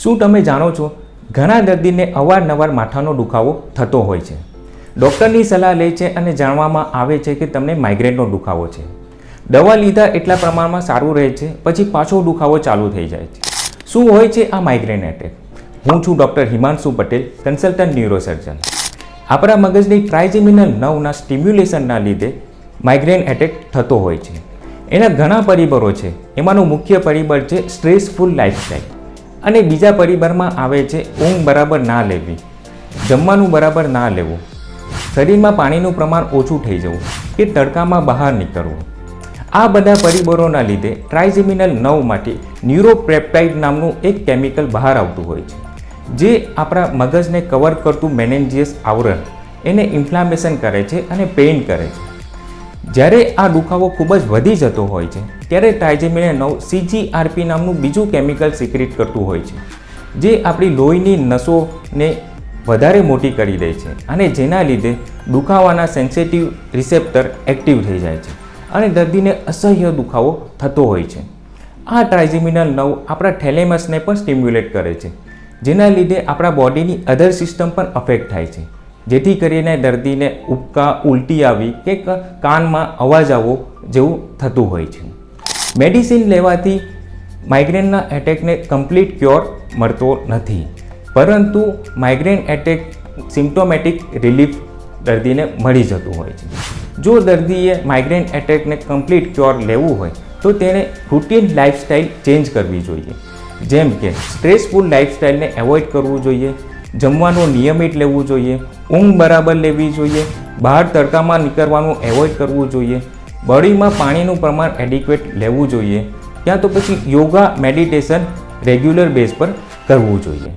શું તમે જાણો છો, ઘણા દર્દીને અવારનવાર માથાનો દુખાવો થતો હોય છે. ડૉક્ટરની સલાહ લે છે અને જાણવામાં આવે છે કે તમને માઇગ્રેનનો દુખાવો છે. દવા લીધા એટલા પ્રમાણમાં સારું રહે છે, પછી પાછો દુખાવો ચાલુ થઈ જાય છે. શું હોય છે આ માઇગ્રેન એટેક? હું છું doctor Himanshu Patel, consultant neurosurgeon. આપણા મગજની ટ્રાઇજેમિનલ નર્વના સ્ટિમ્યુલેશનના લીધે માઇગ્રેન એટેક થતો હોય છે. એના ઘણા પરિબળો છે. એમાંનું મુખ્ય પરિબળ છે સ્ટ્રેસફુલ લાઇફસ્ટાઇલ, અને બીજા પરિબળમાં આવે છે ઊંઘ બરાબર ના લેવી, જમવાનું બરાબર ના લેવું, શરીરમાં પાણીનું પ્રમાણ ઓછું થઈ જવું કે તડકામાં બહાર નીકળવું. આ બધા પરિબળોના લીધે ટ્રાઇજેમિનલ નર્વમાંથી ન્યુરોપેપ્ટાઇડ નામનું એક કેમિકલ બહાર આવતું હોય છે, જે આપણા મગજને કવર કરતું મેનેન્જિયસ આવરણ એને ઇન્ફ્લામેશન કરે છે અને પેઇન કરે છે. જ્યારે આ દુખાવો ખૂબ જ વધી જતો હોય છે ત્યારે ટ્રાઇજેમિનલ નર્વ CGRP નામનું બીજું કેમિકલ સિક્રેટ કરતું હોય છે, જે આપણી લોહીની નસોને વધારે મોટી કરી દે છે અને જેના લીધે દુખાવાના સેન્સિટિવ રિસેપ્ટર એક્ટિવ થઈ જાય છે અને દર્દીને અસહ્ય દુખાવો થતો હોય છે. આ ટ્રાઇજેમિનલ નર્વ આપણા થેલેમસને પણ સ્ટિમ્યુલેટ કરે છે, જેના લીધે આપણા બોડીની અધર સિસ્ટમ પણ અફેક્ટ થાય છે, જેથી કરીને દર્દીને ઉબકા, ઉલટી આવી કે કાનમાં અવાજ આવવો જેવું થતું હોય છે. મેડિસિન લેવાથી માઇગ્રેનના એટેકને કમ્પ્લીટ ક્યોર મળતો નથી, પરંતુ માઇગ્રેન એટેક સિમ્પ્ટોમેટિક રિલીફ દર્દીને મળી જતું હોય છે. જો દર્દીએ માઇગ્રેન એટેકને કમ્પ્લીટ ક્યોર લેવું હોય તો તેણે રૂટીન લાઇફસ્ટાઇલ ચેન્જ કરવી જોઈએ, જેમ કે સ્ટ્રેસફુલ લાઇફસ્ટાઇલને એવોઇડ કરવું જોઈએ, જમવાનું નિયમિત લેવું જોઈએ, ઊંઘ બરાબર લેવી જોઈએ, બહાર તડકામાં નીકળવાનું એવોઇડ કરવું જોઈએ, બોડીમાં પાણીનું પ્રમાણ એડિક્વેટ લેવું જોઈએ, ક્યાં તો પછી યોગા, મેડિટેશન રેગ્યુલર બેઝ પર કરવું જોઈએ.